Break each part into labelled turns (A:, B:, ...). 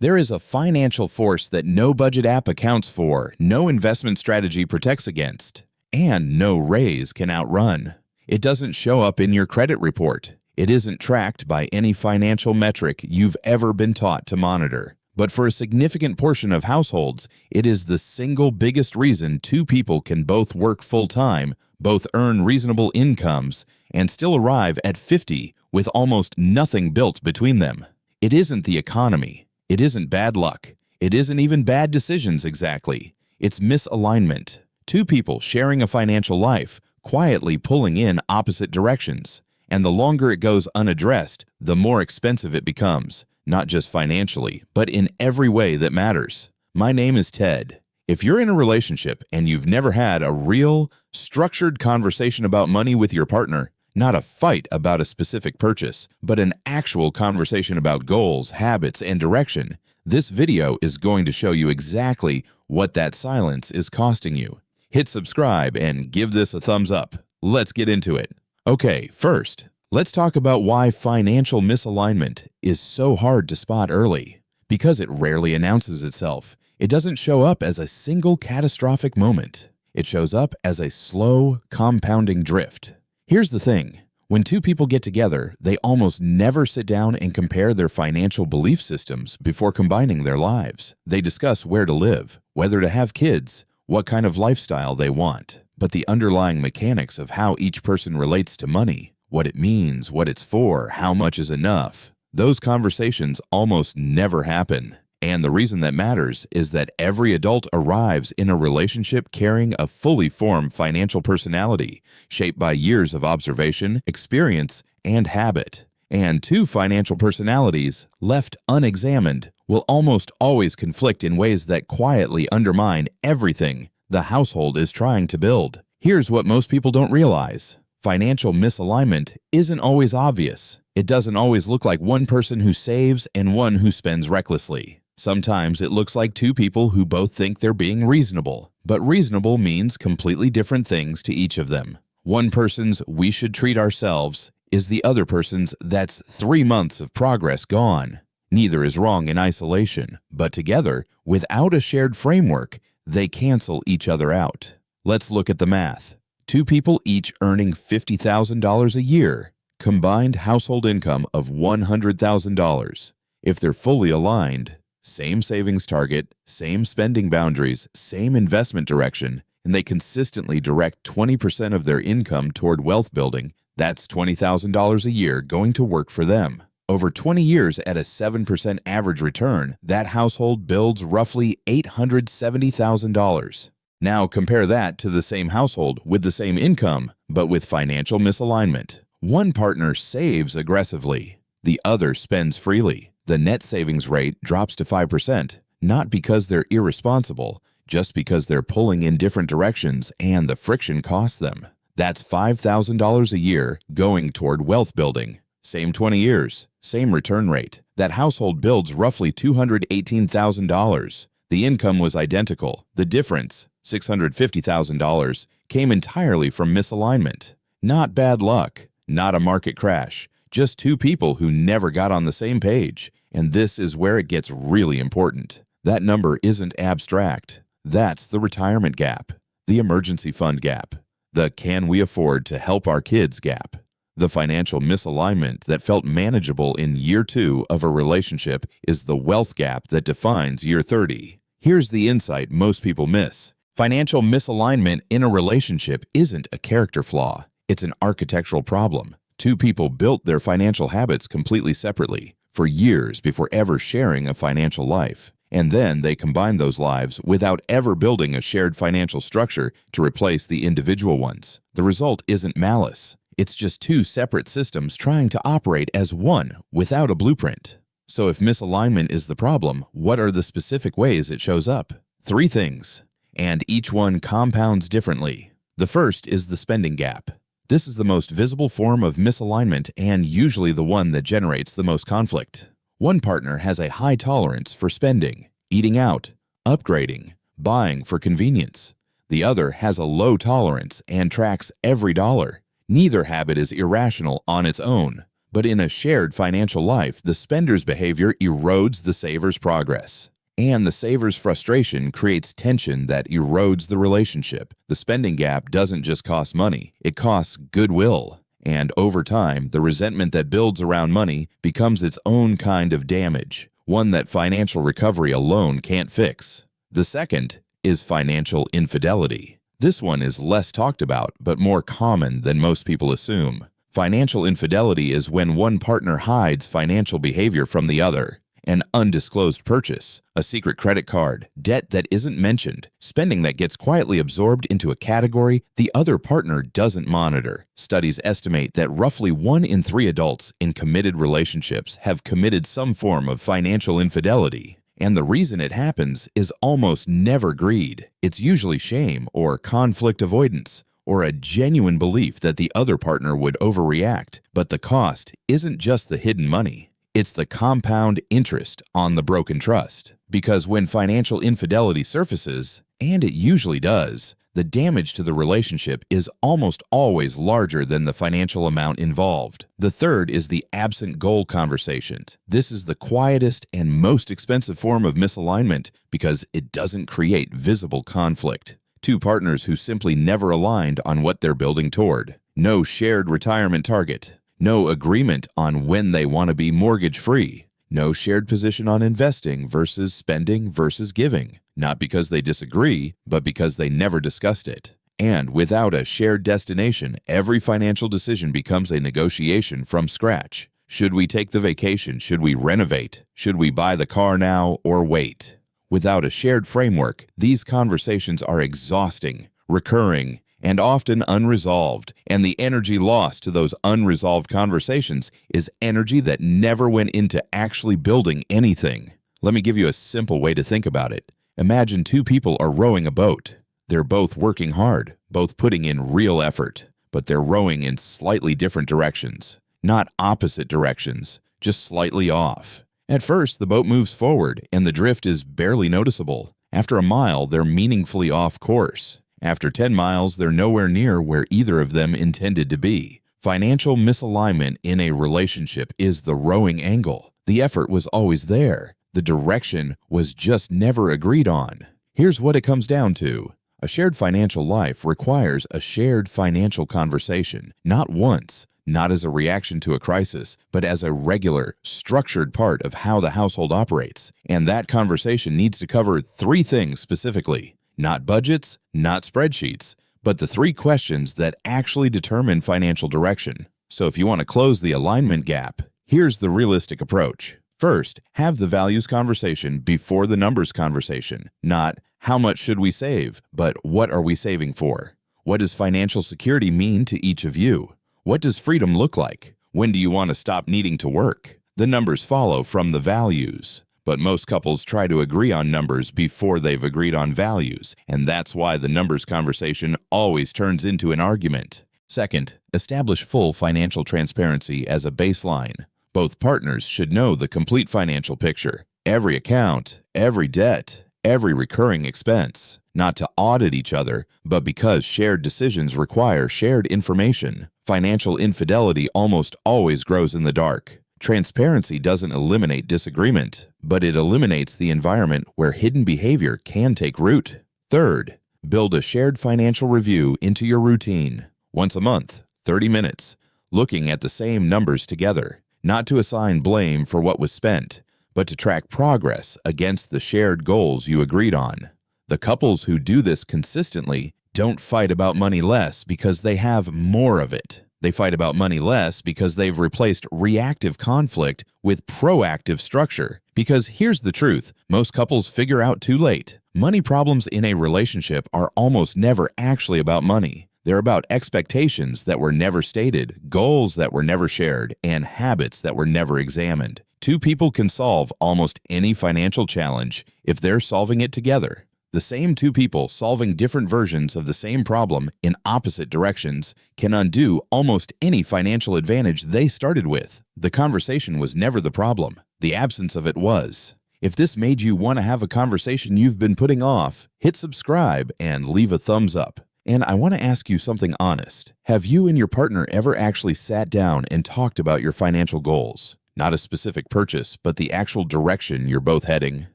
A: There is a financial force that no budget app accounts for, no investment strategy protects against, and no raise can outrun. It doesn't show up in your credit report. It isn't tracked by any financial metric you've ever been taught to monitor. But for a significant portion of households, it is the single biggest reason two people can both work full-time, both earn reasonable incomes, and still arrive at 50 with almost nothing built between them. It isn't the economy. It isn't bad luck. It isn't even bad decisions exactly. It's misalignment. Two people sharing a financial life, quietly pulling in opposite directions. And the longer it goes unaddressed, the more expensive it becomes, not just financially, but in every way that matters. My name is Ted. If you're in a relationship and you've never had a real, structured conversation about money with your partner, not a fight about a specific purchase, but an actual conversation about goals, habits, and direction, this video is going to show you exactly what that silence is costing you. Hit subscribe and give this a thumbs up. Let's get into it. Okay, first, let's talk about why financial misalignment is so hard to spot early. Because it rarely announces itself. It doesn't show up as a single catastrophic moment. It shows up as a slow, compounding drift. Here's the thing. When two people get together, they almost never sit down and compare their financial belief systems before combining their lives. They discuss where to live, whether to have kids, what kind of lifestyle they want. But the underlying mechanics of how each person relates to money, what it means, what it's for, how much is enough, those conversations almost never happen. And the reason that matters is that every adult arrives in a relationship carrying a fully formed financial personality, shaped by years of observation, experience, and habit. And two financial personalities, left unexamined, will almost always conflict in ways that quietly undermine everything the household is trying to build. Here's what most people don't realize. Financial misalignment isn't always obvious. It doesn't always look like one person who saves and one who spends recklessly. Sometimes it looks like two people who both think they're being reasonable, but reasonable means completely different things to each of them. One person's "we should treat ourselves" is the other person's "that's 3 months of progress gone." Neither is wrong in isolation, but together, without a shared framework, they cancel each other out. Let's look at the math. Two people each earning $50,000 a year, combined household income of $100,000. If they're fully aligned, same savings target, same spending boundaries, same investment direction, and they consistently direct 20% of their income toward wealth building, that's $20,000 a year going to work for them. Over 20 years at a 7% average return, that household builds roughly $870,000. Now compare that to the same household with the same income, but with financial misalignment. One partner saves aggressively, the other spends freely. The net savings rate drops to 5%, not because they're irresponsible, just because they're pulling in different directions and the friction costs them. That's $5,000 a year going toward wealth building. Same 20 years, same return rate. That household builds roughly $218,000. The income was identical. The difference, $650,000, came entirely from misalignment. Not bad luck, not a market crash. Just two people who never got on the same page. And this is where it gets really important. That number isn't abstract. That's the retirement gap, the emergency fund gap, the can we afford to help our kids gap. The financial misalignment that felt manageable in year 2 of a relationship is the wealth gap that defines year 30. Here's the insight most people miss. Financial misalignment in a relationship isn't a character flaw. It's an architectural problem. Two people built their financial habits completely separately for years before ever sharing a financial life. And then they combined those lives without ever building a shared financial structure to replace the individual ones. The result isn't malice. It's just two separate systems trying to operate as one without a blueprint. So if misalignment is the problem, what are the specific ways it shows up? 3 things, and each one compounds differently. The first is the spending gap. This is the most visible form of misalignment and usually the one that generates the most conflict. One partner has a high tolerance for spending, eating out, upgrading, buying for convenience. The other has a low tolerance and tracks every dollar. Neither habit is irrational on its own, But in a shared financial life, the spender's behavior erodes the saver's progress. And the saver's frustration creates tension that erodes the relationship. The spending gap doesn't just cost money, it costs goodwill. And over time, the resentment that builds around money becomes its own kind of damage, one that financial recovery alone can't fix. The second is financial infidelity. This one is less talked about, but more common than most people assume. Financial infidelity is when one partner hides financial behavior from the other. An undisclosed purchase, a secret credit card, debt that isn't mentioned, spending that gets quietly absorbed into a category the other partner doesn't monitor. Studies estimate that roughly 1 in 3 adults in committed relationships have committed some form of financial infidelity. And the reason it happens is almost never greed. It's usually shame or conflict avoidance, or a genuine belief that the other partner would overreact. But the cost isn't just the hidden money. It's the compound interest on the broken trust. Because when financial infidelity surfaces, and it usually does, the damage to the relationship is almost always larger than the financial amount involved. The third is the absent goal conversations. This is the quietest and most expensive form of misalignment because it doesn't create visible conflict. Two partners who simply never aligned on what they're building toward. No shared retirement target. No agreement on when they want to be mortgage-free. No shared position on investing versus spending versus giving. Not because they disagree, but because they never discussed it. And without a shared destination, every financial decision becomes a negotiation from scratch. Should we take the vacation? Should we renovate? Should we buy the car now or wait? Without a shared framework, these conversations are exhausting, recurring, and often unresolved, and the energy lost to those unresolved conversations is energy that never went into actually building anything. Let me give you a simple way to think about it. Imagine two people are rowing a boat. They're both working hard, both putting in real effort, but they're rowing in slightly different directions. Not opposite directions, just slightly off. At first, the boat moves forward, and the drift is barely noticeable. After a mile, they're meaningfully off course. After 10 miles, they're nowhere near where either of them intended to be. Financial misalignment in a relationship is the rowing angle. The effort was always there. The direction was just never agreed on. Here's what it comes down to. A shared financial life requires a shared financial conversation, not once, not as a reaction to a crisis, but as a regular, structured part of how the household operates. And that conversation needs to cover 3 things specifically. Not budgets, not spreadsheets, but the 3 questions that actually determine financial direction. So if you want to close the alignment gap, here's the realistic approach. First, have the values conversation before the numbers conversation. Not how much should we save, but what are we saving for? What does financial security mean to each of you? What does freedom look like? When do you want to stop needing to work? The numbers follow from the values. But most couples try to agree on numbers before they've agreed on values, and that's why the numbers conversation always turns into an argument. Second, establish full financial transparency as a baseline. Both partners should know the complete financial picture, every account, every debt, every recurring expense, not to audit each other, but because shared decisions require shared information. Financial infidelity almost always grows in the dark. Transparency doesn't eliminate disagreement, but it eliminates the environment where hidden behavior can take root. Third, build a shared financial review into your routine. Once a month, 30 minutes, looking at the same numbers together, not to assign blame for what was spent, but to track progress against the shared goals you agreed on. The couples who do this consistently don't fight about money less because they have more of it. They fight about money less because they've replaced reactive conflict with proactive structure. Because here's the truth, most couples figure out too late. Money problems in a relationship are almost never actually about money. They're about expectations that were never stated, goals that were never shared, and habits that were never examined. Two people can solve almost any financial challenge if they're solving it together. The same two people solving different versions of the same problem in opposite directions can undo almost any financial advantage they started with. The conversation was never the problem. The absence of it was. If this made you want to have a conversation you've been putting off, hit subscribe and leave a thumbs up. And I want to ask you something honest. Have you and your partner ever actually sat down and talked about your financial goals? Not a specific purchase, but the actual direction you're both heading?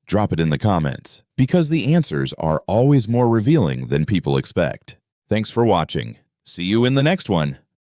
A: Drop it in the comments, because the answers are always more revealing than people expect. Thanks for watching. See you in the next one.